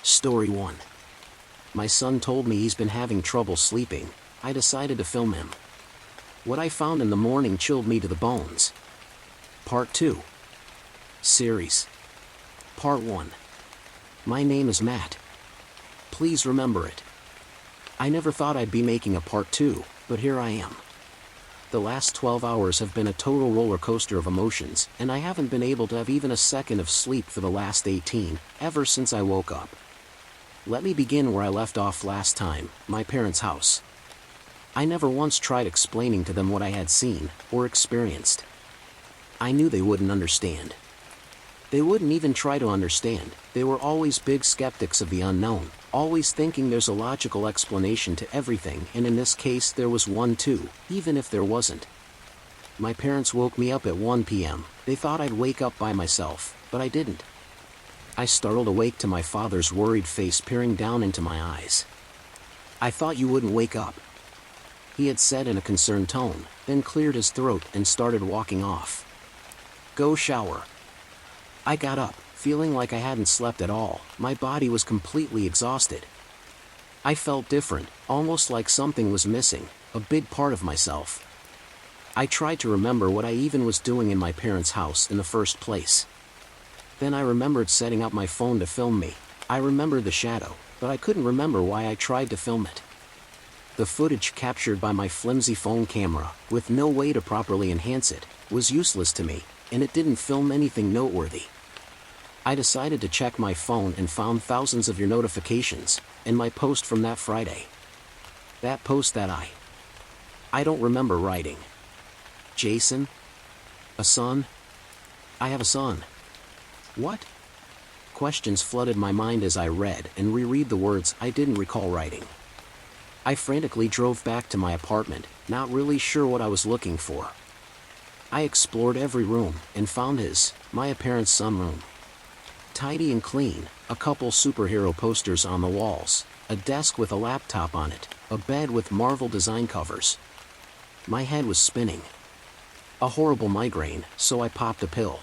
Story 1. My son told me he's been having trouble sleeping. I decided to film him. What I found in the morning chilled me to the bones. Part 2. Series. Part 1. My name is Matt. Please remember it. I never thought I'd be making a part 2, but here I am. The last 12 hours have been a total roller coaster of emotions, and I haven't been able to have even a second of sleep for the last 18, ever since I woke up. Let me begin where I left off last time, my parents' house. I never once tried explaining to them what I had seen, or experienced. I knew they wouldn't understand. They wouldn't even try to understand. They were always big skeptics of the unknown, always thinking there's a logical explanation to everything, and in this case there was one too, even if there wasn't. My parents woke me up at 1 p.m. They thought I'd wake up by myself, but I didn't. I startled awake to my father's worried face peering down into my eyes. "I thought you wouldn't wake up," he had said in a concerned tone, then cleared his throat and started walking off. "Go shower." I got up, feeling like I hadn't slept at all. My body was completely exhausted. I felt different, almost like something was missing, a big part of myself. I tried to remember what I even was doing in my parents' house in the first place. Then I remembered setting up my phone to film me. I remembered the shadow, but I couldn't remember why I tried to film it. The footage captured by my flimsy phone camera, with no way to properly enhance it, was useless to me, and it didn't film anything noteworthy. I decided to check my phone and found thousands of your notifications, and my post from that Friday. That post that I don't remember writing. Jason? A son? I have a son. What? Questions flooded my mind as I read and reread the words I didn't recall writing. I frantically drove back to my apartment, not really sure what I was looking for. I explored every room and found my parents' sunroom. Tidy and clean, a couple superhero posters on the walls, a desk with a laptop on it, a bed with Marvel design covers. My head was spinning. A horrible migraine, so I popped a pill.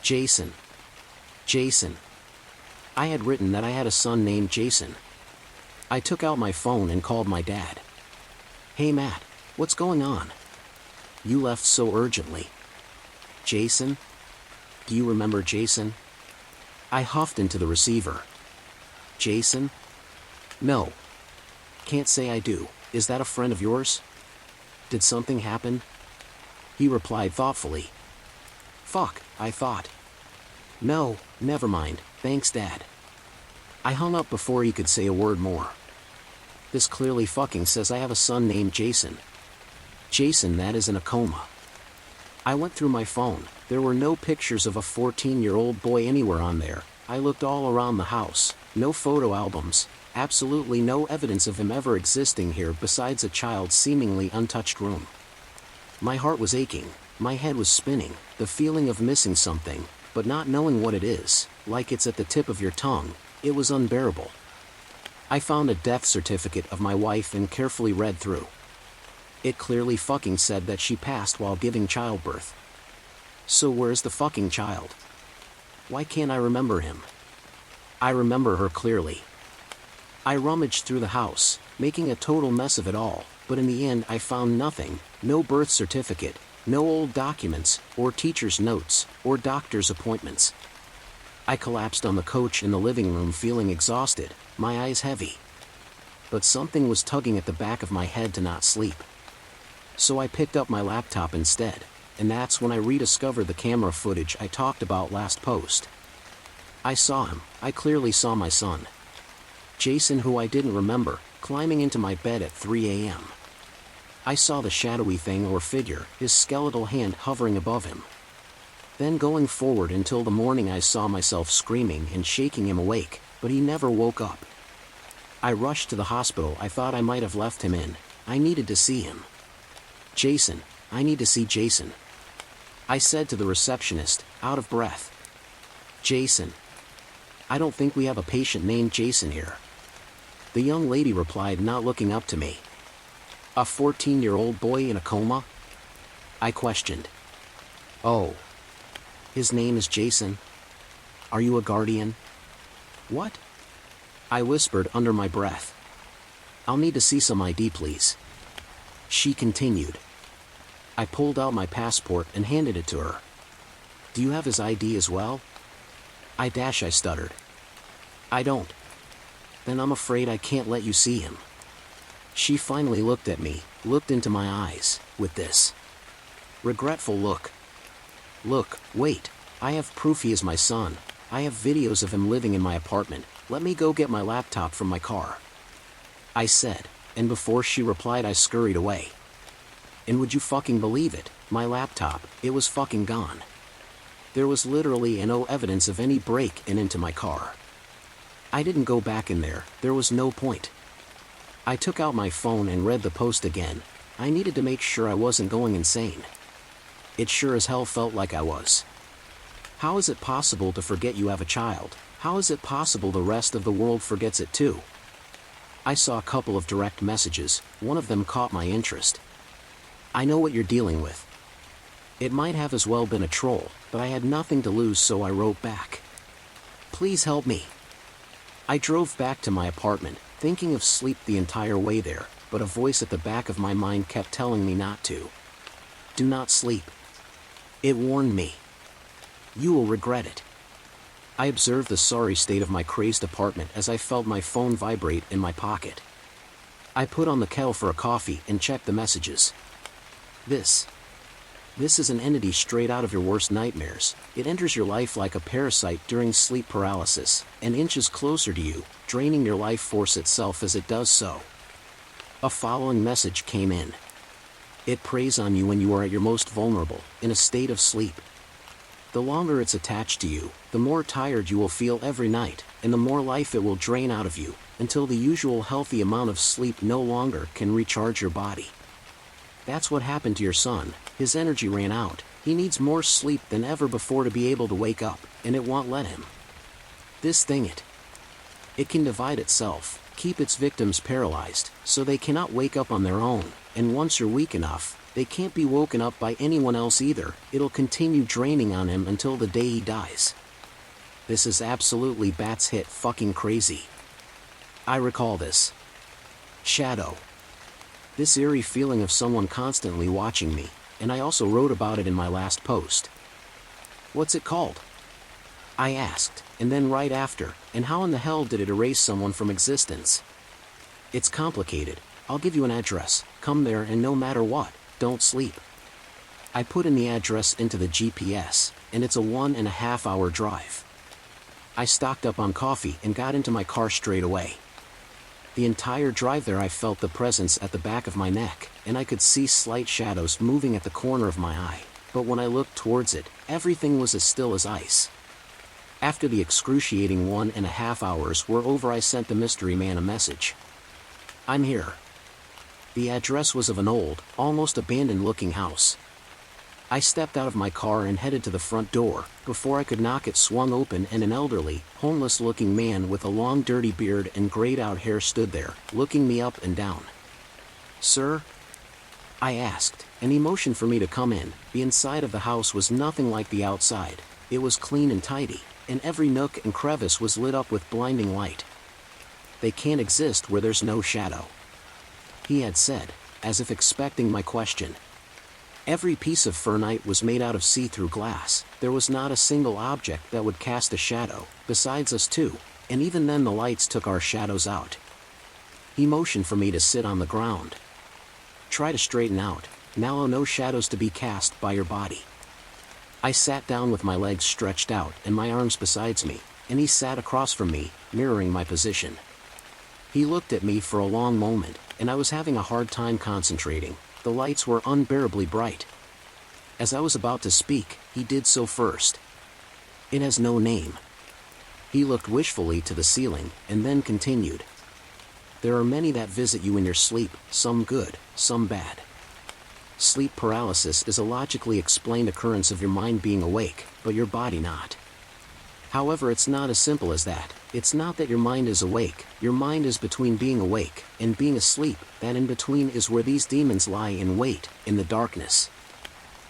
Jason. I had written that I had a son named Jason. I took out my phone and called my dad. "Hey Matt, what's going on? You left so urgently." "Jason? Do you remember Jason?" I huffed into the receiver. "Jason? No. Can't say I do. Is that a friend of yours? Did something happen?" He replied thoughtfully. "Fuck," I thought. "No, never mind, thanks Dad." I hung up before he could say a word more. This clearly fucking says I have a son named Jason. Jason that is in a coma. I went through my phone. There were no pictures of a 14-year-old boy anywhere on there. I looked all around the house. No photo albums. Absolutely no evidence of him ever existing here besides a child's seemingly untouched room. My heart was aching. My head was spinning. The feeling of missing something, but not knowing what it is, like it's at the tip of your tongue, it was unbearable. I found a death certificate of my wife and carefully read through. It clearly fucking said that she passed while giving childbirth. So where's the fucking child? Why can't I remember him? I remember her clearly. I rummaged through the house, making a total mess of it all, but in the end I found nothing, no birth certificate, no old documents, or teacher's notes, or doctor's appointments. I collapsed on the couch in the living room feeling exhausted, my eyes heavy. But something was tugging at the back of my head to not sleep. So I picked up my laptop instead, and that's when I rediscovered the camera footage I talked about last post. I saw him. I clearly saw my son. Jason, who I didn't remember, climbing into my bed at 3 a.m. I saw the shadowy thing or figure, his skeletal hand hovering above him. Then going forward until the morning I saw myself screaming and shaking him awake, but he never woke up. I rushed to the hospital. I thought I might have left him in. I needed to see him. "Jason, I need to see Jason," I said to the receptionist, out of breath. "Jason. I don't think we have a patient named Jason here." The young lady replied, not looking up to me. "A 14-year-old boy in a coma?" I questioned. "Oh. His name is Jason? Are you a guardian?" "What?" I whispered under my breath. I'll need to see some ID, please. She continued. I pulled out my passport and handed it to her. Do you have his ID as well? I stuttered. I don't. Then I'm afraid I can't let you see him. She finally looked at me, looked into my eyes, with this regretful look. Look, wait, I have proof he is my son. I have videos of him living in my apartment. Let me go get my laptop from my car. I said, and before she replied I scurried away. And would you fucking believe it, my laptop, it was fucking gone. There was literally no evidence of any break-in into my car. I didn't go back in there was no point. I took out my phone and read the post again. I needed to make sure I wasn't going insane. It sure as hell felt like I was. How is it possible to forget you have a child? How is it possible the rest of the world forgets it too? I saw a couple of direct messages, one of them caught my interest. I know what you're dealing with. It might have as well been a troll, but I had nothing to lose, so I wrote back. Please help me. I drove back to my apartment, thinking of sleep the entire way there, but a voice at the back of my mind kept telling me not to. Do not sleep. It warned me. You will regret it. I observed the sorry state of my crazed apartment as I felt my phone vibrate in my pocket. I put on the kettle for a coffee and checked the messages. This is an entity straight out of your worst nightmares. It enters your life like a parasite during sleep paralysis, and inches closer to you, draining your life force itself as it does so. A following message came in. It preys on you when you are at your most vulnerable, in a state of sleep. The longer it's attached to you, the more tired you will feel every night, and the more life it will drain out of you, until the usual healthy amount of sleep no longer can recharge your body. That's what happened to your son. His energy ran out. He needs more sleep than ever before to be able to wake up, and it won't let him. This thing it can divide itself, keep its victims paralyzed, so they cannot wake up on their own, and once you're weak enough, they can't be woken up by anyone else either. It'll continue draining on him until the day he dies. This is absolutely bats hit fucking crazy. I recall this shadow. This eerie feeling of someone constantly watching me, and I also wrote about it in my last post. What's it called? I asked, and then right after, and how in the hell did it erase someone from existence? It's complicated. I'll give you an address, come there and no matter what, don't sleep. I put in the address into the GPS, and it's a 1.5 hour drive. I stocked up on coffee and got into my car straight away. The entire drive there I felt the presence at the back of my neck, and I could see slight shadows moving at the corner of my eye, but when I looked towards it, everything was as still as ice. After the excruciating 1.5 hours were over, I sent the mystery man a message. I'm here. The address was of an old, almost abandoned-looking house. I stepped out of my car and headed to the front door. Before I could knock, it swung open and an elderly, homeless-looking man with a long dirty beard and grayed-out hair stood there, looking me up and down. Sir? I asked, and he motioned for me to come in. The inside of the house was nothing like the outside. It was clean and tidy, and every nook and crevice was lit up with blinding light. They can't exist where there's no shadow, he had said, as if expecting my question. Every piece of ferrite was made out of see-through glass. There was not a single object that would cast a shadow, besides us two, and even then the lights took our shadows out. He motioned for me to sit on the ground. Try to straighten out. Now no shadows to be cast by your body. I sat down with my legs stretched out and my arms beside me, and he sat across from me, mirroring my position. He looked at me for a long moment, and I was having a hard time concentrating. The lights were unbearably bright. As I was about to speak, he did so first. It has no name. He looked wishfully to the ceiling, and then continued. There are many that visit you in your sleep, some good, some bad. Sleep paralysis is a logically explained occurrence of your mind being awake, but your body not. However, it's not as simple as that. It's not that your mind is awake, your mind is between being awake and being asleep. That in between is where these demons lie in wait, in the darkness.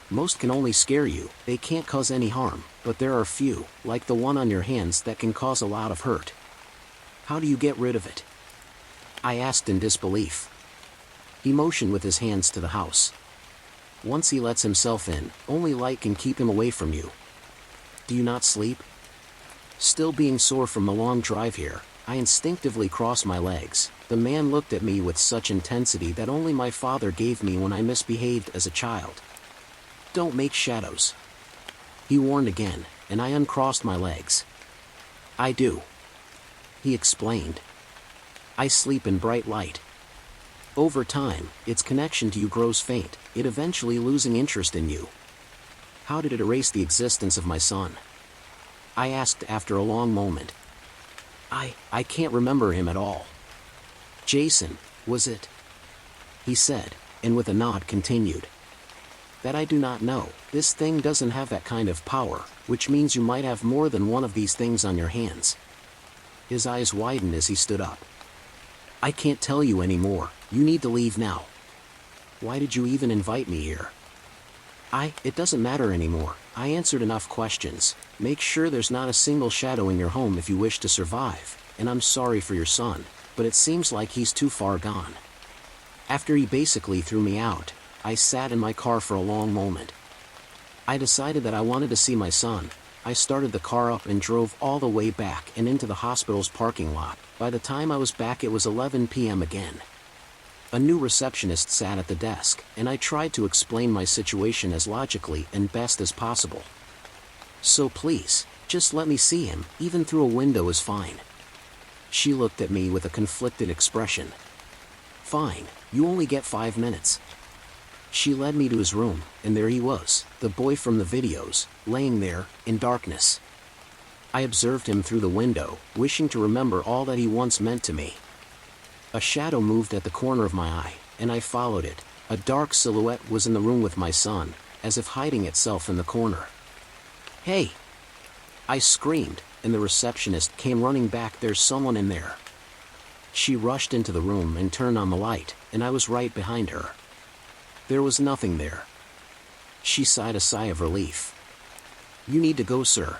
Most can only scare you, they can't cause any harm, but there are few, like the one on your hands, that can cause a lot of hurt. How do you get rid of it? I asked in disbelief. He motioned with his hands to the house. Once he lets himself in, only light can keep him away from you. Do you not sleep? Still being sore from the long drive here, I instinctively crossed my legs. The man looked at me with such intensity that only my father gave me when I misbehaved as a child. Don't make shadows. He warned again, and I uncrossed my legs. I do. He explained. I sleep in bright light. Over time, its connection to you grows faint, it eventually losing interest in you. How did it erase the existence of my son? I asked after a long moment. I can't remember him at all. Jason, was it? He said, and with a nod continued. That I do not know. This thing doesn't have that kind of power, which means you might have more than one of these things on your hands. His eyes widened as he stood up. I can't tell you anymore, you need to leave now. Why did you even invite me here? It doesn't matter anymore, I answered enough questions. Make sure there's not a single shadow in your home if you wish to survive, and I'm sorry for your son, but it seems like he's too far gone. After he basically threw me out, I sat in my car for a long moment. I decided that I wanted to see my son. I started the car up and drove all the way back and into the hospital's parking lot. By the time I was back it was 11 p.m. again. A new receptionist sat at the desk, and I tried to explain my situation as logically and best as possible. So please, just let me see him, even through a window is fine. She looked at me with a conflicted expression. Fine, you only get 5 minutes. She led me to his room, and there he was, the boy from the videos, laying there, in darkness. I observed him through the window, wishing to remember all that he once meant to me. A shadow moved at the corner of my eye, and I followed it. A dark silhouette was in the room with my son, as if hiding itself in the corner. Hey! I screamed, and the receptionist came running back. There's someone in there. She rushed into the room and turned on the light, and I was right behind her. There was nothing there. She sighed a sigh of relief. You need to go, sir.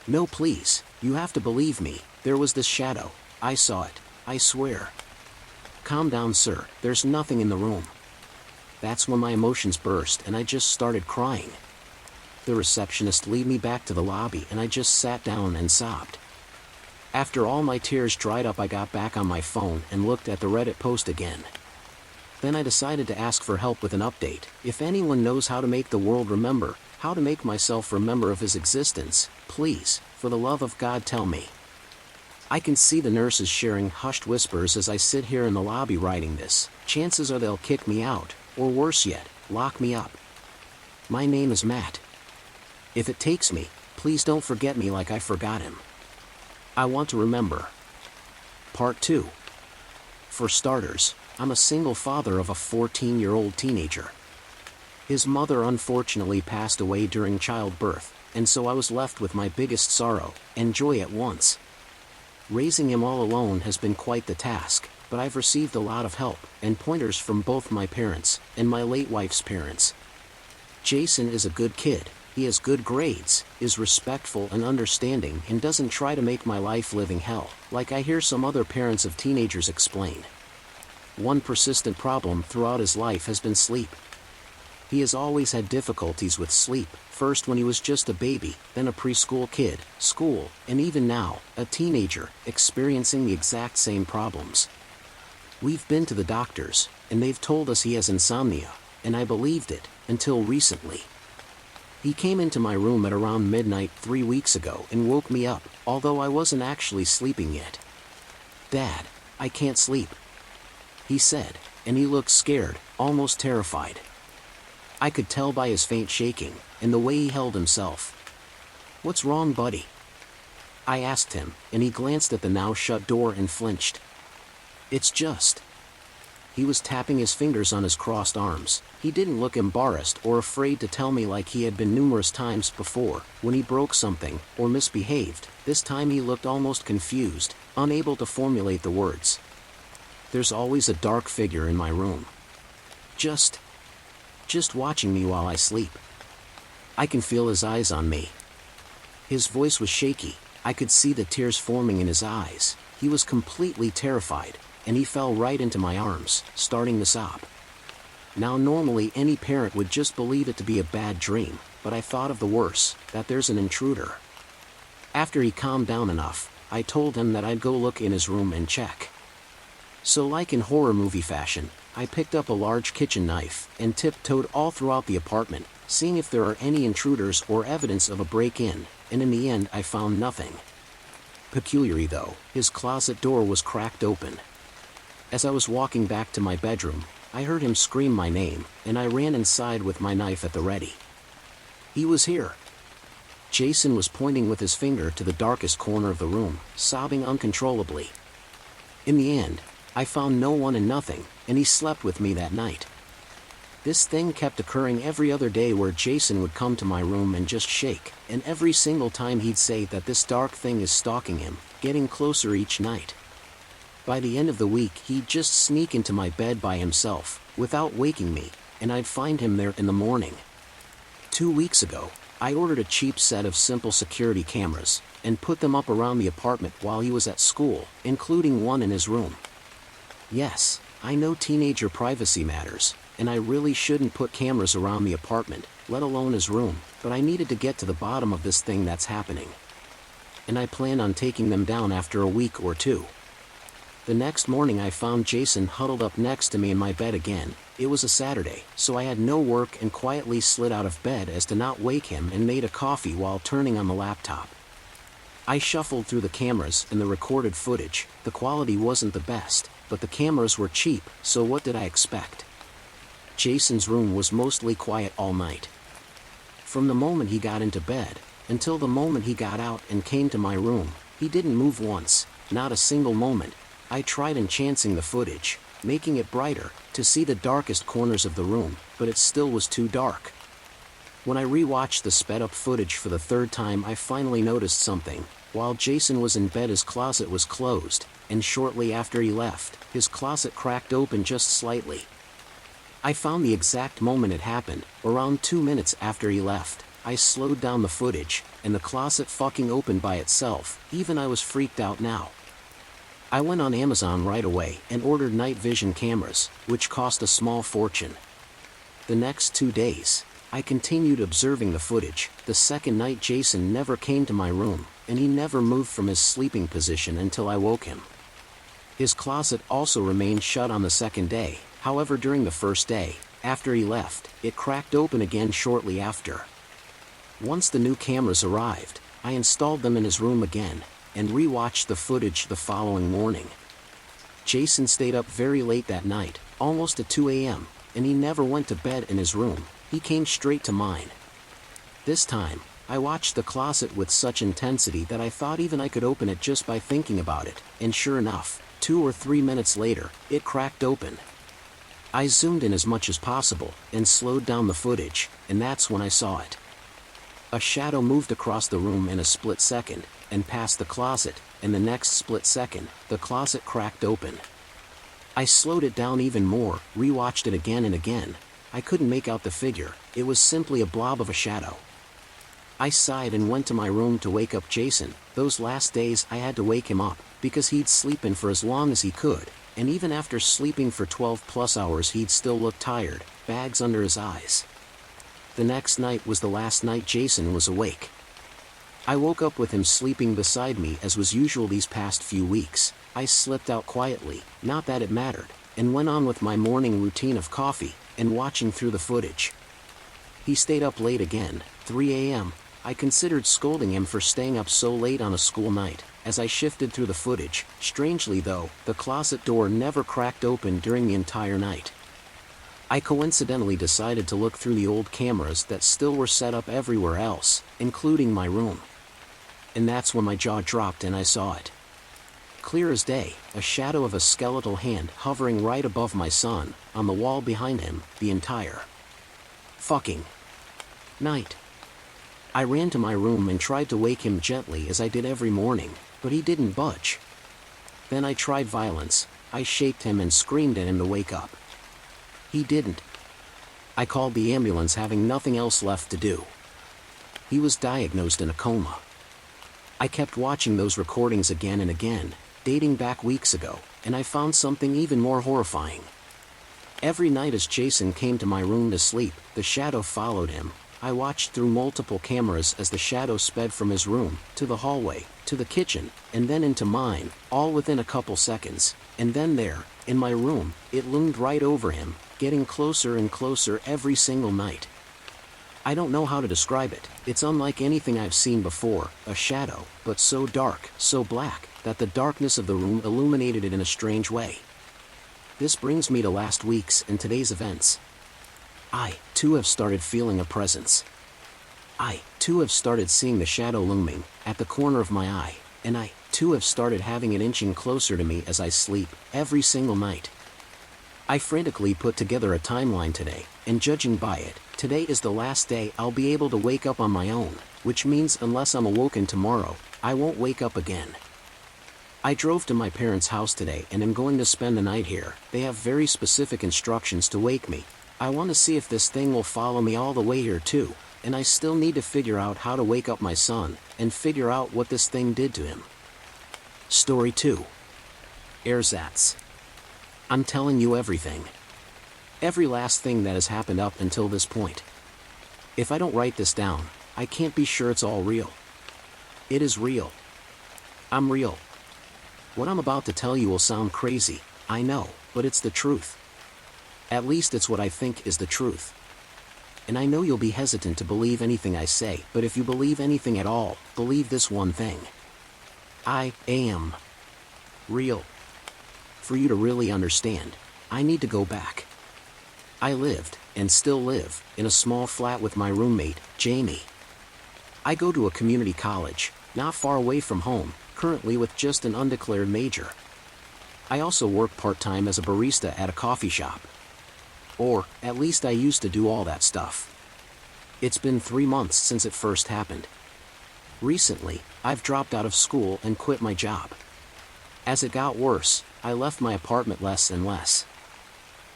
No, please, you have to believe me, there was this shadow, I saw it, I swear. Calm down, sir, there's nothing in the room. That's when my emotions burst and I just started crying. The receptionist led me back to the lobby and I just sat down and sobbed. After all my tears dried up I got back on my phone and looked at the Reddit post again. Then I decided to ask for help with an update. If anyone knows how to make the world remember, how to make myself remember of his existence, please, for the love of God tell me. I can see the nurses sharing hushed whispers as I sit here in the lobby writing this. Chances are they'll kick me out, or worse yet, lock me up. My name is Matt. If it takes me, please don't forget me like I forgot him. I want to remember. Part 2. For starters, I'm a single father of a 14-year-old teenager. His mother unfortunately passed away during childbirth, and so I was left with my biggest sorrow and joy at once. Raising him all alone has been quite the task, but I've received a lot of help and pointers from both my parents and my late wife's parents. Jason is a good kid, he has good grades, is respectful and understanding and doesn't try to make my life living hell, like I hear some other parents of teenagers explain. One persistent problem throughout his life has been sleep. He has always had difficulties with sleep, first when he was just a baby, then a preschool kid, school, and even now, a teenager, experiencing the exact same problems. We've been to the doctors, and they've told us he has insomnia, and I believed it, until recently. He came into my room at around midnight 3 weeks ago and woke me up, although I wasn't actually sleeping yet. Dad, I can't sleep, he said, and he looked scared, almost terrified. I could tell by his faint shaking, and the way he held himself. What's wrong, buddy? I asked him, and he glanced at the now shut door and flinched. It's just. He was tapping his fingers on his crossed arms. He didn't look embarrassed or afraid to tell me like he had been numerous times before, when he broke something, or misbehaved. This time he looked almost confused, unable to formulate the words. There's always a dark figure in my room. Just watching me while I sleep. I can feel his eyes on me. His voice was shaky, I could see the tears forming in his eyes. he was completely terrified, and he fell right into my arms, starting to sob. Now normally any parent would just believe it to be a bad dream, but I thought of the worst, that there's an intruder. After he calmed down enough, I told him that I'd go look in his room and check. So like in horror movie fashion, I picked up a large kitchen knife and tiptoed all throughout the apartment, seeing if there are any intruders or evidence of a break-in, and in the end I found nothing. Peculiarly though, his closet door was cracked open. As I was walking back to my bedroom, I heard him scream my name, and I ran inside with my knife at the ready. He was here. Jason was pointing with his finger to the darkest corner of the room, sobbing uncontrollably. In the end, I found no one and nothing, and he slept with me that night. This thing kept occurring every other day where Jason would come to my room and just shake, and every single time he'd say that this dark thing is stalking him, getting closer each night. By the end of the week he'd just sneak into my bed by himself, without waking me, and I'd find him there in the morning. 2 weeks ago, I ordered a cheap set of simple security cameras, and put them up around the apartment while he was at school, including one in his room. Yes, I know teenager privacy matters, and I really shouldn't put cameras around the apartment, let alone his room, but I needed to get to the bottom of this thing that's happening. And I planned on taking them down after a week or two. The next morning I found Jason huddled up next to me in my bed again. It was a Saturday, so I had no work and quietly slid out of bed as to not wake him and made a coffee while turning on the laptop. I shuffled through the cameras and the recorded footage. The quality wasn't the best, but the cameras were cheap, so what did I expect? Jason's room was mostly quiet all night. From the moment he got into bed, until the moment he got out and came to my room, he didn't move once, not a single moment. I tried enhancing the footage, making it brighter, to see the darkest corners of the room, but it still was too dark. When I rewatched the sped-up footage for the third time, I finally noticed something. While Jason was in bed, his closet was closed, and shortly after he left, his closet cracked open just slightly. I found the exact moment it happened, around 2 minutes after he left. I slowed down the footage, and the closet fucking opened by itself. Even I was freaked out now. I went on Amazon right away and ordered night vision cameras, which cost a small fortune. The next 2 days, I continued observing the footage. The second night Jason never came to my room, and he never moved from his sleeping position until I woke him. His closet also remained shut on the second day. However, during the first day, after he left, it cracked open again shortly after. Once the new cameras arrived, I installed them in his room again, and rewatched the footage the following morning. Jason stayed up very late that night, almost at 2 a.m., and he never went to bed in his room. He came straight to mine. This time, I watched the closet with such intensity that I thought even I could open it just by thinking about it, and sure enough, 2 or 3 minutes later, it cracked open. I zoomed in as much as possible, and slowed down the footage, and that's when I saw it. A shadow moved across the room in a split second, and past the closet, and the next split second, the closet cracked open. I slowed it down even more, rewatched it again and again. I couldn't make out the figure. It was simply a blob of a shadow. I sighed and went to my room to wake up Jason. Those last days I had to wake him up, because he'd sleep in for as long as he could, and even after sleeping for 12+ hours he'd still look tired, bags under his eyes. The next night was the last night Jason was awake. I woke up with him sleeping beside me as was usual these past few weeks. I slipped out quietly, not that it mattered, and went on with my morning routine of coffee, and watching through the footage. He stayed up late again, 3 a.m. I considered scolding him for staying up so late on a school night. As I shifted through the footage, strangely though, the closet door never cracked open during the entire night. I coincidentally decided to look through the old cameras that still were set up everywhere else, including my room. And that's when my jaw dropped and I saw it. Clear as day, a shadow of a skeletal hand hovering right above my son, on the wall behind him, the entire fucking night. I ran to my room and tried to wake him gently as I did every morning, but he didn't budge. Then I tried violence. I shaked him and screamed at him to wake up. He didn't. I called the ambulance, having nothing else left to do. He was diagnosed in a coma. I kept watching those recordings again and again, dating back weeks ago, and I found something even more horrifying. Every night as Jason came to my room to sleep, the shadow followed him. I watched through multiple cameras as the shadow sped from his room, to the hallway, to the kitchen, and then into mine, all within a couple seconds. And then there, in my room, it loomed right over him, getting closer and closer every single night. I don't know how to describe it. It's unlike anything I've seen before, a shadow, but so dark, so black, that the darkness of the room illuminated it in a strange way. This brings me to last week's and today's events. I, too, have started feeling a presence. I, too, have started seeing the shadow looming at the corner of my eye, and I, too, have started having it inching closer to me as I sleep, every single night. I frantically put together a timeline today, and judging by it, today is the last day I'll be able to wake up on my own, which means unless I'm awoken tomorrow, I won't wake up again. I drove to my parents' house today and am going to spend the night here. They have very specific instructions to wake me. I want to see if this thing will follow me all the way here too, and I still need to figure out how to wake up my son, and figure out what this thing did to him. Story 2. Ersatz. I'm telling you everything. Every last thing that has happened up until this point. If I don't write this down, I can't be sure it's all real. It is real. I'm real. What I'm about to tell you will sound crazy, I know, but it's the truth. At least it's what I think is the truth. And I know you'll be hesitant to believe anything I say, but if you believe anything at all, believe this one thing. I am real. For you to really understand, I need to go back. I lived, and still live, in a small flat with my roommate, Jamie. I go to a community college, not far away from home, currently with just an undeclared major. I also work part-time as a barista at a coffee shop. Or, at least I used to do all that stuff. It's been 3 months since it first happened. Recently, I've dropped out of school and quit my job. As it got worse, I left my apartment less and less.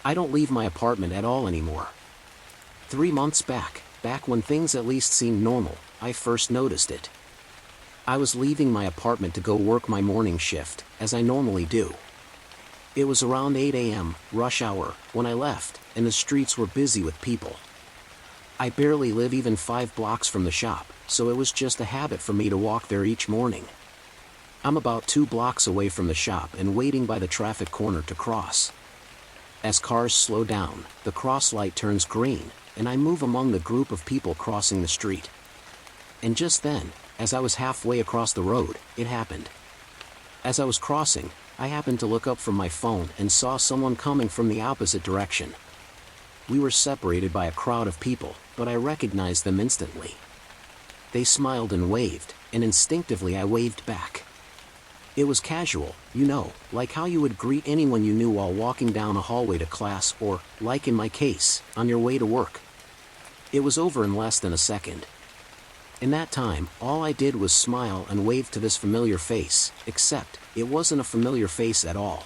I don't leave my apartment at all anymore. 3 months back when things at least seemed normal, I first noticed it. I was leaving my apartment to go work my morning shift, as I normally do. It was around 8 a.m., rush hour, when I left, and the streets were busy with people. I barely live even 5 blocks from the shop, so it was just a habit for me to walk there each morning. I'm about 2 blocks away from the shop and waiting by the traffic corner to cross. As cars slow down, the cross light turns green, and I move among the group of people crossing the street. And just then, as I was halfway across the road, it happened. As I was crossing, I happened to look up from my phone and saw someone coming from the opposite direction. We were separated by a crowd of people, but I recognized them instantly. They smiled and waved, and instinctively I waved back. It was casual, you know, like how you would greet anyone you knew while walking down a hallway to class or, like in my case, on your way to work. It was over in less than a second. In that time, all I did was smile and wave to this familiar face, except, it wasn't a familiar face at all.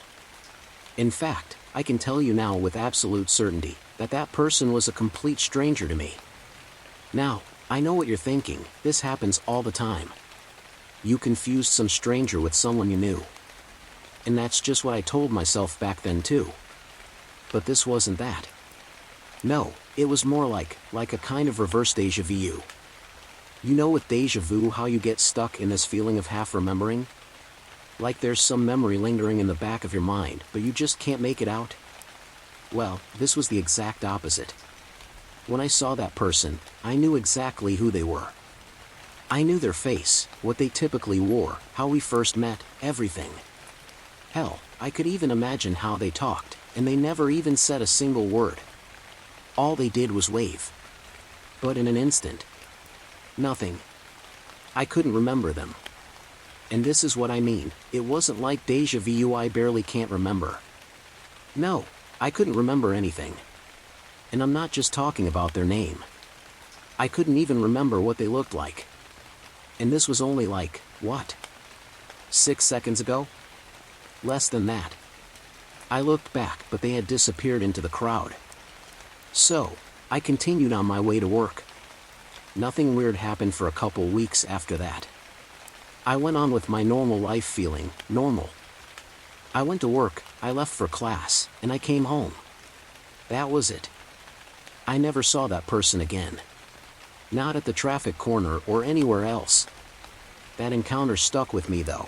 In fact, I can tell you now with absolute certainty, that that person was a complete stranger to me. Now, I know what you're thinking, this happens all the time. You confused some stranger with someone you knew. And that's just what I told myself back then too. But this wasn't that. No, it was more like a kind of reverse déjà vu. You know with déjà vu how you get stuck in this feeling of half remembering? Like there's some memory lingering in the back of your mind, but you just can't make it out? Well, this was the exact opposite. When I saw that person, I knew exactly who they were. I knew their face, what they typically wore, how we first met, everything. Hell, I could even imagine how they talked, and they never even said a single word. All they did was wave. But in an instant, nothing. I couldn't remember them. And this is what I mean, it wasn't like déjà vu I barely can't remember. No, I couldn't remember anything. And I'm not just talking about their name. I couldn't even remember what they looked like. And this was only like, what? 6 seconds ago? Less than that. I looked back, but they had disappeared into the crowd. So, I continued on my way to work. Nothing weird happened for a couple weeks after that. I went on with my normal life feeling normal, I went to work, I left for class, and I came home. That was it. I never saw that person again. Not at the traffic corner or anywhere else. That encounter stuck with me though.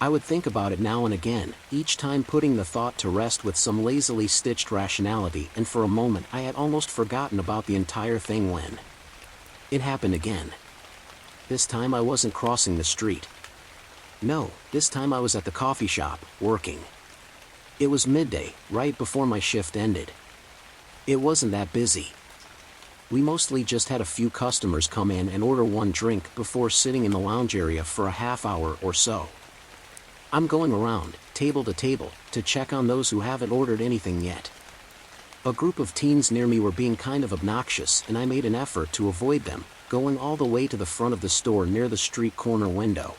I would think about it now and again, each time putting the thought to rest with some lazily stitched rationality, and for a moment I had almost forgotten about the entire thing when it happened again. This time I wasn't crossing the street. No, this time I was at the coffee shop, working. It was midday, right before my shift ended. It wasn't that busy. We mostly just had a few customers come in and order one drink before sitting in the lounge area for a half hour or so. I'm going around, table to table, to check on those who haven't ordered anything yet. A group of teens near me were being kind of obnoxious, and I made an effort to avoid them, going all the way to the front of the store near the street corner window.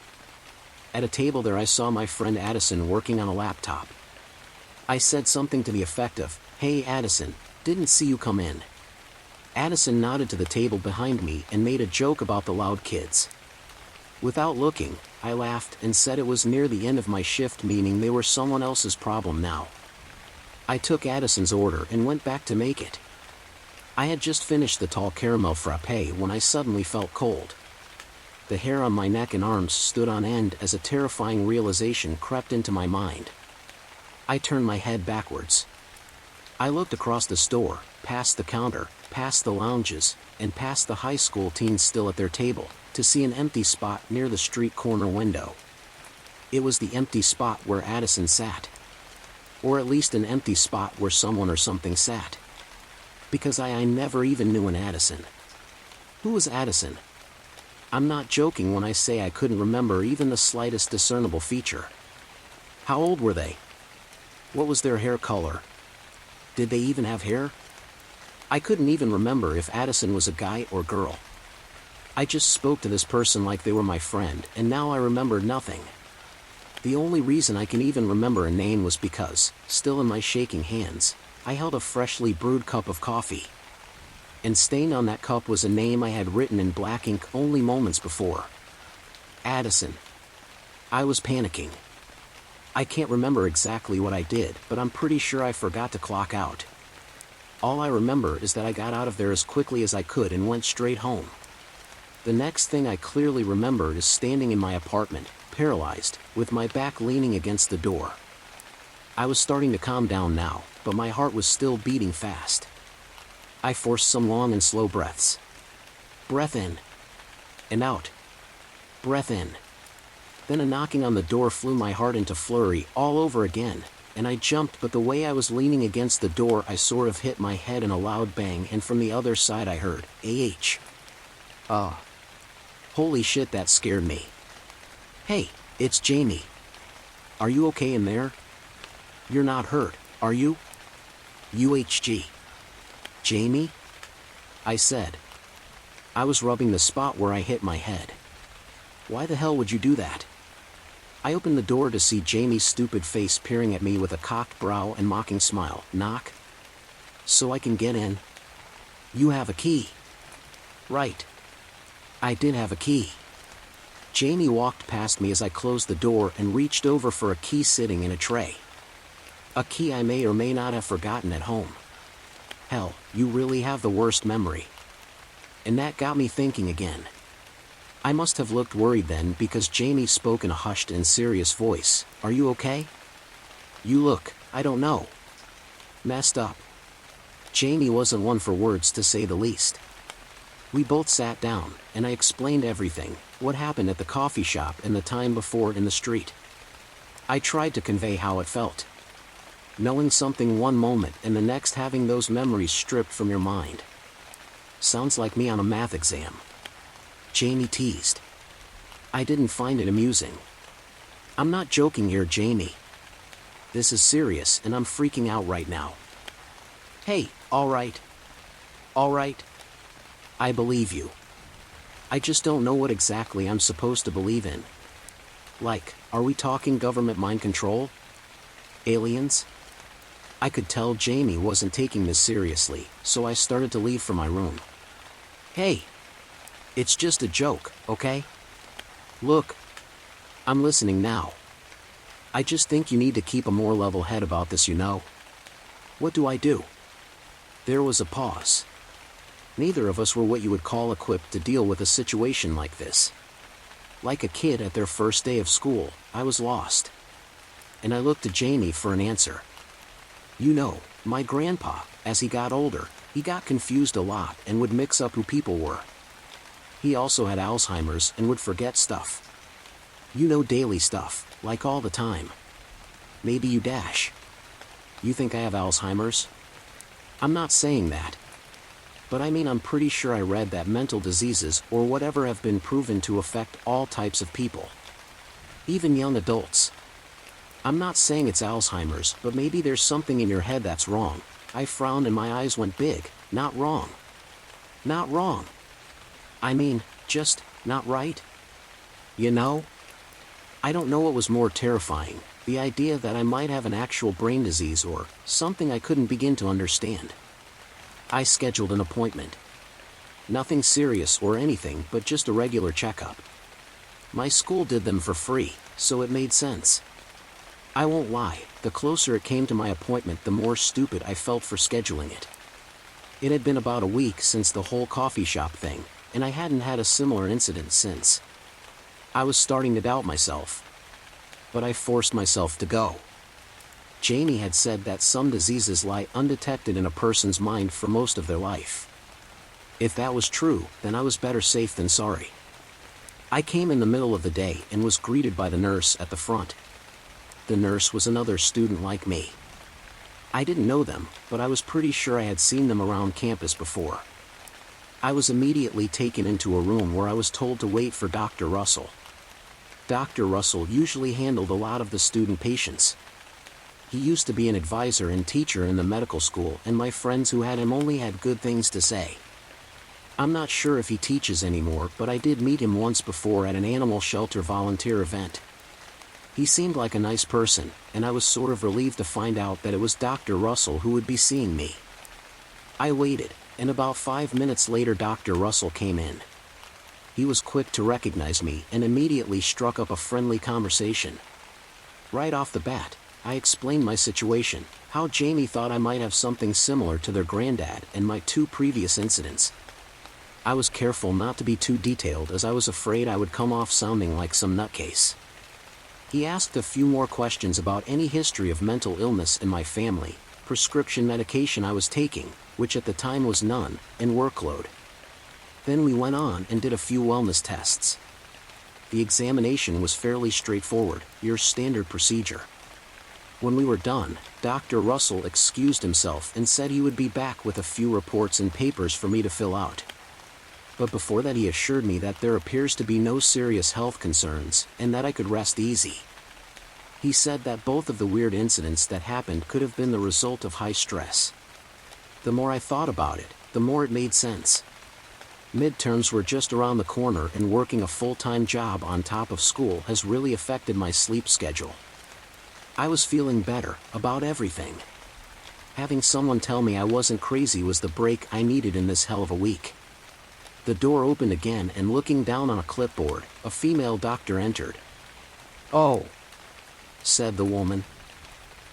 At a table there I saw my friend Addison working on a laptop. I said something to the effect of, "Hey Addison, didn't see you come in." Addison nodded to the table behind me and made a joke about the loud kids. Without looking, I laughed and said it was near the end of my shift, meaning they were someone else's problem now. I took Addison's order and went back to make it. I had just finished the tall caramel frappe when I suddenly felt cold. The hair on my neck and arms stood on end as a terrifying realization crept into my mind. I turned my head backwards. I looked across the store, past the counter, past the lounges, and past the high school teens still at their table, to see an empty spot near the street corner window. It was the empty spot where Addison sat. Or at least an empty spot where someone or something sat. Because I never even knew an Addison. Who was Addison? I'm not joking when I say I couldn't remember even the slightest discernible feature. How old were they? What was their hair color? Did they even have hair? I couldn't even remember if Addison was a guy or girl. I just spoke to this person like they were my friend, and now I remembered nothing. The only reason I can even remember a name was because, still in my shaking hands, I held a freshly brewed cup of coffee. And stained on that cup was a name I had written in black ink only moments before. Addison. I was panicking. I can't remember exactly what I did, but I'm pretty sure I forgot to clock out. All I remember is that I got out of there as quickly as I could and went straight home. The next thing I clearly remember is standing in my apartment, paralyzed, with my back leaning against the door. I was starting to calm down now, but my heart was still beating fast. I forced some long and slow breaths. Breath in. And out. Breath in. Then a knocking on the door flew my heart into flurry all over again, and I jumped, but the way I was leaning against the door I sort of hit my head in a loud bang, and from the other side I heard, "AH. Holy shit, that scared me. Hey, it's Jamie. Are you okay in there? You're not hurt, are you? UHG. Jamie?" I said. I was rubbing the spot where I hit my head. Why the hell would you do that? I opened the door to see Jamie's stupid face peering at me with a cocked brow and mocking smile. "Knock? So I can get in? You have a key." Right. I did have a key. Jamie walked past me as I closed the door and reached over for a key sitting in a tray. A key I may or may not have forgotten at home. Hell, you really have the worst memory. And that got me thinking again. I must have looked worried then, because Jamie spoke in a hushed and serious voice. "Are you okay?" "You look, I don't know. Messed up." Jamie wasn't one for words, to say the least. We both sat down, and I explained everything, what happened at the coffee shop and the time before in the street. I tried to convey how it felt. Knowing something one moment and the next having those memories stripped from your mind. Sounds like me on a math exam. Jamie teased. I didn't find it amusing. "I'm not joking here, Jamie. This is serious and I'm freaking out right now." "Hey, all right. All right. I believe you. I just don't know what exactly I'm supposed to believe in. Like, are we talking government mind control? Aliens?" I could tell Jamie wasn't taking this seriously, so I started to leave for my room. "Hey. It's just a joke, okay? Look. I'm listening now." I just think you need to keep a more level head about this, you know. What do I do? There was a pause. Neither of us were what you would call equipped to deal with a situation like this. Like a kid at their first day of school, I was lost. And I looked to Jamie for an answer. You know, my grandpa, as he got older, he got confused a lot and would mix up who people were. He also had Alzheimer's and would forget stuff. You know, daily stuff, like all the time. Maybe you dash. You think I have Alzheimer's? I'm not saying that. But I mean, I'm pretty sure I read that mental diseases or whatever have been proven to affect all types of people. Even young adults. I'm not saying it's Alzheimer's, but maybe there's something in your head that's wrong. I frowned and my eyes went big. Not wrong. Not wrong. I mean, just not right. You know? I don't know what was more terrifying, the idea that I might have an actual brain disease or something I couldn't begin to understand. I scheduled an appointment. Nothing serious or anything, but just a regular checkup. My school did them for free, so it made sense. I won't lie, the closer it came to my appointment, the more stupid I felt for scheduling it. It had been about a week since the whole coffee shop thing, and I hadn't had a similar incident since. I was starting to doubt myself. But I forced myself to go. Jamie had said that some diseases lie undetected in a person's mind for most of their life. If that was true, then I was better safe than sorry. I came in the middle of the day and was greeted by the nurse at the front. The nurse was another student like me. I didn't know them, but I was pretty sure I had seen them around campus before. I was immediately taken into a room where I was told to wait for Dr. Russell. Dr. Russell usually handled a lot of the student patients. He used to be an advisor and teacher in the medical school, and my friends who had him only had good things to say. I'm not sure if he teaches anymore, but I did meet him once before at an animal shelter volunteer event. He seemed like a nice person, and I was sort of relieved to find out that it was Dr. Russell who would be seeing me. I waited, and about 5 minutes later Dr. Russell came in. He was quick to recognize me and immediately struck up a friendly conversation. Right off the bat, I explained my situation, how Jamie thought I might have something similar to their granddad and my 2 previous incidents. I was careful not to be too detailed as I was afraid I would come off sounding like some nutcase. He asked a few more questions about any history of mental illness in my family, prescription medication I was taking, which at the time was none, and workload. Then we went on and did a few wellness tests. The examination was fairly straightforward, your standard procedure. When we were done, Dr. Russell excused himself and said he would be back with a few reports and papers for me to fill out. But before that he assured me that there appears to be no serious health concerns and that I could rest easy. He said that both of the weird incidents that happened could have been the result of high stress. The more I thought about it, the more it made sense. Midterms were just around the corner, and working a full-time job on top of school has really affected my sleep schedule. I was feeling better about everything. Having someone tell me I wasn't crazy was the break I needed in this hell of a week. The door opened again, and looking down on a clipboard, a female doctor entered. "Oh," said the woman.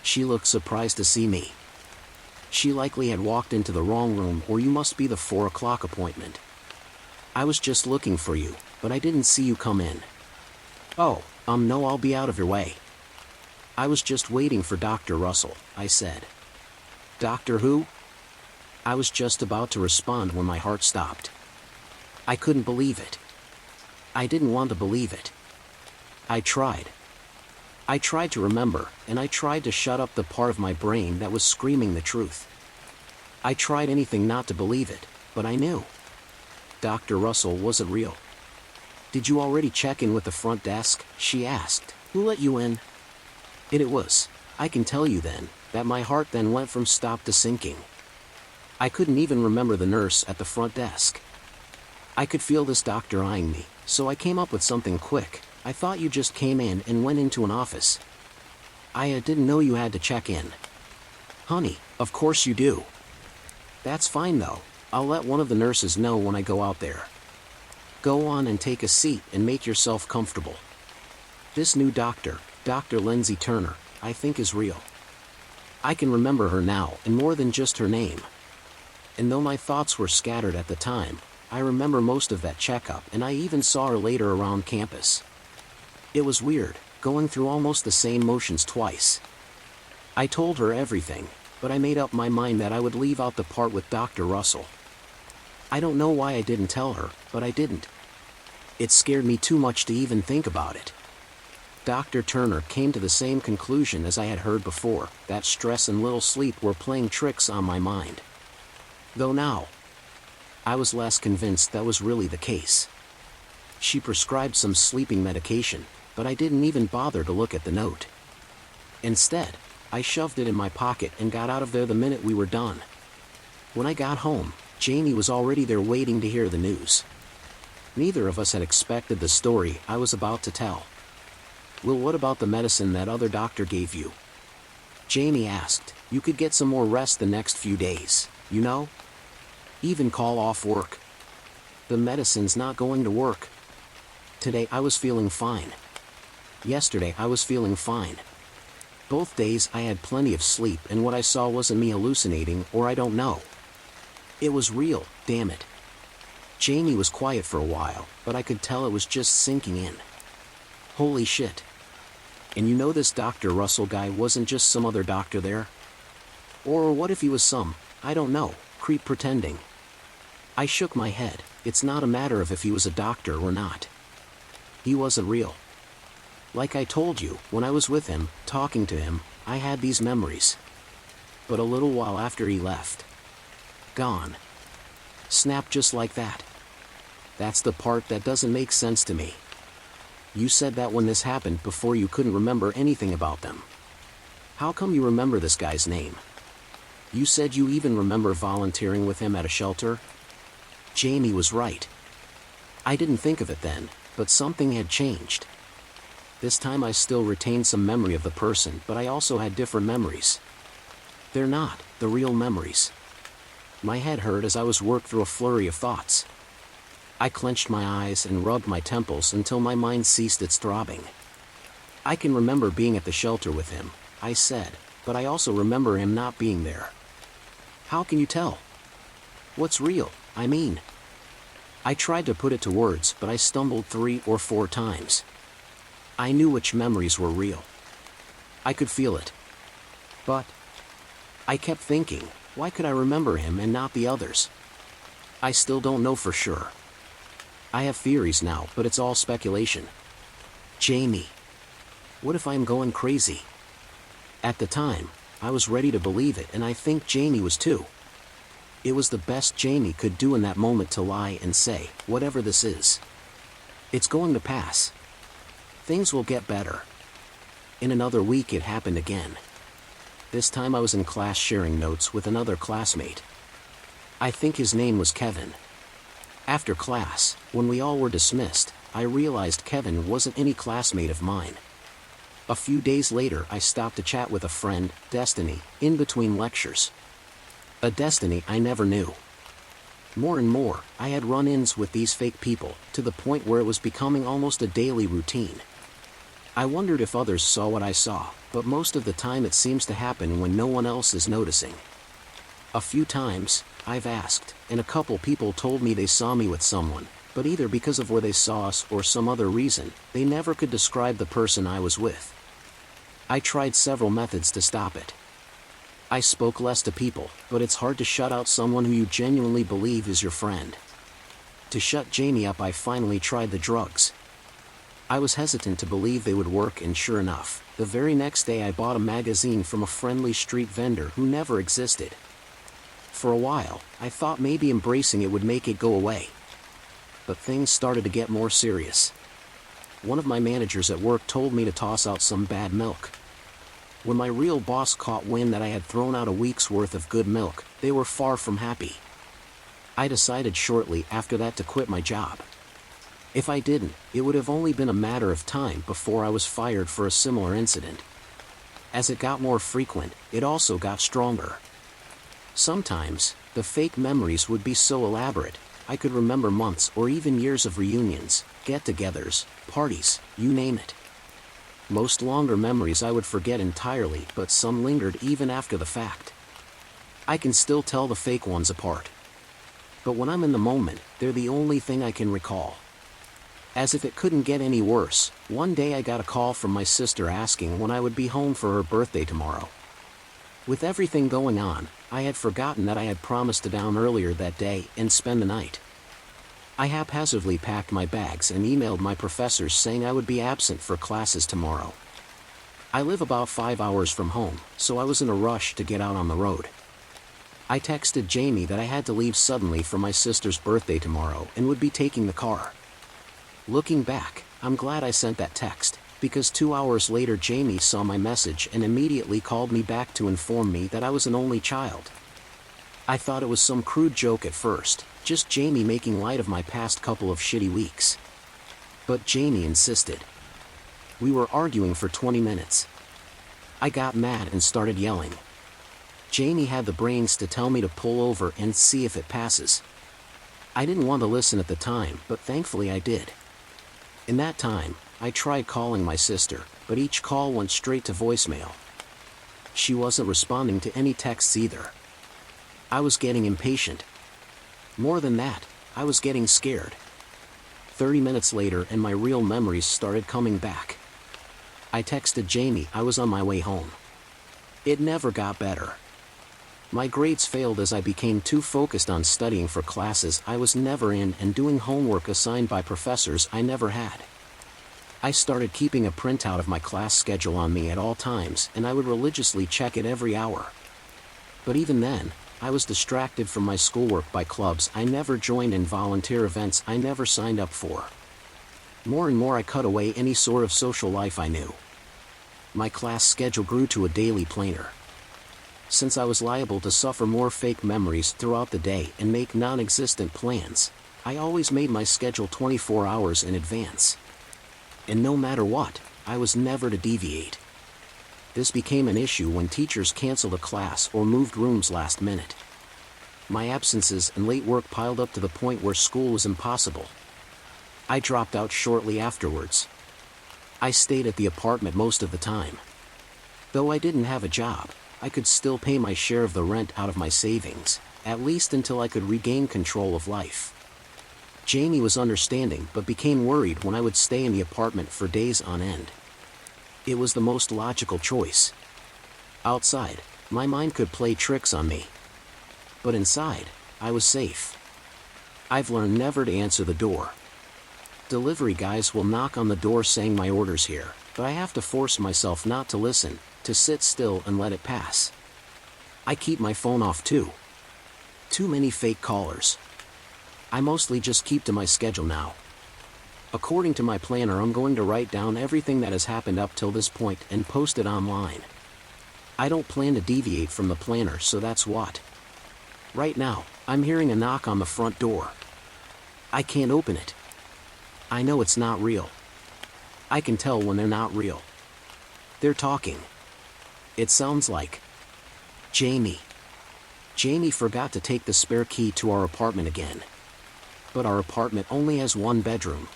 She looked surprised to see me. She likely had walked into the wrong room, or you must be the 4 o'clock appointment. I was just looking for you, but I didn't see you come in. "Oh, no, I'll be out of your way." "I was just waiting for Dr. Russell," I said. "Doctor who?" I was just about to respond when my heart stopped. I couldn't believe it. I didn't want to believe it. I tried. I tried to remember, and I tried to shut up the part of my brain that was screaming the truth. I tried anything not to believe it, but I knew. Dr. Russell wasn't real. "Did you already check in with the front desk?" she asked. "Who let you in?" It was, I can tell you then, that my heart then went from stop to sinking. I couldn't even remember the nurse at the front desk. I could feel this doctor eyeing me, so I came up with something quick. "I thought you just came in and went into an office." "I didn't know you had to check in." "Honey, of course you do." "That's fine though. I'll let one of the nurses know when I go out there. Go on and take a seat and make yourself comfortable." This new doctor, Dr. Lindsay Turner, I think is real. I can remember her now, and more than just her name. And though my thoughts were scattered at the time, I remember most of that checkup, and I even saw her later around campus. It was weird, going through almost the same motions twice. I told her everything, but I made up my mind that I would leave out the part with Dr. Russell. I don't know why I didn't tell her, but I didn't. It scared me too much to even think about it. Dr. Turner came to the same conclusion as I had heard before, that stress and little sleep were playing tricks on my mind. Though now, I was less convinced that was really the case. She prescribed some sleeping medication, but I didn't even bother to look at the note. Instead, I shoved it in my pocket and got out of there the minute we were done. When I got home, Jamie was already there waiting to hear the news. Neither of us had expected the story I was about to tell. "Well, what about the medicine that other doctor gave you?" Jamie asked. "You could get some more rest the next few days, you know? Even call off work. The medicine's not going to work. Today I was feeling fine. Yesterday I was feeling fine. Both days I had plenty of sleep, and what I saw wasn't me hallucinating, or I don't know. It was real, damn it." Jamie was quiet for a while, but I could tell it was just sinking in. Holy shit. And you know this Dr. Russell guy wasn't just some other doctor there? Or what if he was some, I don't know, creep pretending? I shook my head. It's not a matter of if he was a doctor or not. He wasn't real. Like I told you, when I was with him, talking to him, I had these memories. But a little while after he left. Gone. Snapped just like that. That's the part that doesn't make sense to me. You said that when this happened before you couldn't remember anything about them. How come you remember this guy's name? You said you even remember volunteering with him at a shelter? Jamie was right. I didn't think of it then, but something had changed. This time I still retained some memory of the person, but I also had different memories. They're not the real memories. My head hurt as I was worked through a flurry of thoughts. I clenched my eyes and rubbed my temples until my mind ceased its throbbing. "I can remember being at the shelter with him," I said, "but I also remember him not being there." "How can you tell? What's real, I mean?" I tried to put it to words, but I stumbled 3 or 4 times. I knew which memories were real. I could feel it. But I kept thinking, why could I remember him and not the others? I still don't know for sure. I have theories now, but it's all speculation. Jamie. What if I'm going crazy? At the time, I was ready to believe it, and I think Jamie was too. It was the best Jamie could do in that moment to lie and say, whatever this is, it's going to pass. Things will get better. In another week it happened again. This time I was in class sharing notes with another classmate. I think his name was Kevin. After class, when we all were dismissed, I realized Kevin wasn't any classmate of mine. A few days later I stopped to chat with a friend, Destiny, in between lectures. A Destiny I never knew. More and more, I had run-ins with these fake people, to the point where it was becoming almost a daily routine. I wondered if others saw what I saw, but most of the time it seems to happen when no one else is noticing. A few times, I've asked, and a couple people told me they saw me with someone, but either because of where they saw us or some other reason, they never could describe the person I was with. I tried several methods to stop it. I spoke less to people, but it's hard to shut out someone who you genuinely believe is your friend. To shut Jamie up, I finally tried the drugs. I was hesitant to believe they would work, and sure enough, the very next day I bought a magazine from a friendly street vendor who never existed. For a while, I thought maybe embracing it would make it go away. But things started to get more serious. One of my managers at work told me to toss out some bad milk. When my real boss caught wind that I had thrown out a week's worth of good milk, they were far from happy. I decided shortly after that to quit my job. If I didn't, it would have only been a matter of time before I was fired for a similar incident. As it got more frequent, it also got stronger. Sometimes, the fake memories would be so elaborate, I could remember months or even years of reunions, get-togethers, parties, you name it. Most longer memories I would forget entirely, but some lingered even after the fact. I can still tell the fake ones apart. But when I'm in the moment, they're the only thing I can recall. As if it couldn't get any worse, one day I got a call from my sister asking when I would be home for her birthday tomorrow. With everything going on, I had forgotten that I had promised to down earlier that day and spend the night. I haphazardly packed my bags and emailed my professors saying I would be absent for classes tomorrow. I live about 5 hours from home, so I was in a rush to get out on the road. I texted Jamie that I had to leave suddenly for my sister's birthday tomorrow and would be taking the car. Looking back, I'm glad I sent that text, because 2 hours later Jamie saw my message and immediately called me back to inform me that I was an only child. I thought it was some crude joke at first, just Jamie making light of my past couple of shitty weeks. But Jamie insisted. We were arguing for 20 minutes. I got mad and started yelling. Jamie had the brains to tell me to pull over and see if it passes. I didn't want to listen at the time, but thankfully I did. In that time, I tried calling my sister, but each call went straight to voicemail. She wasn't responding to any texts either. I was getting impatient. More than that, I was getting scared. 30 minutes later and my real memories started coming back. I texted Jamie I was on my way home. It never got better. My grades failed as I became too focused on studying for classes I was never in and doing homework assigned by professors I never had. I started keeping a printout of my class schedule on me at all times, and I would religiously check it every hour. But even then, I was distracted from my schoolwork by clubs I never joined and volunteer events I never signed up for. More and more I cut away any sort of social life I knew. My class schedule grew to a daily planner. Since I was liable to suffer more fake memories throughout the day and make non-existent plans, I always made my schedule 24 hours in advance. And no matter what, I was never to deviate. This became an issue when teachers canceled a class or moved rooms last minute. My absences and late work piled up to the point where school was impossible. I dropped out shortly afterwards. I stayed at the apartment most of the time. Though I didn't have a job, I could still pay my share of the rent out of my savings, at least until I could regain control of life. Jamie was understanding but became worried when I would stay in the apartment for days on end. It was the most logical choice. Outside, my mind could play tricks on me. But inside, I was safe. I've learned never to answer the door. Delivery guys will knock on the door saying my order's here, but I have to force myself not to listen, to sit still and let it pass. I keep my phone off too. Too many fake callers. I mostly just keep to my schedule now. According to my planner, I'm going to write down everything that has happened up till this point and post it online. I don't plan to deviate from the planner, so that's what. Right now, I'm hearing a knock on the front door. I can't open it. I know it's not real. I can tell when they're not real. They're talking. It sounds like Jamie. Jamie forgot to take the spare key to our apartment again. But our apartment only has one bedroom,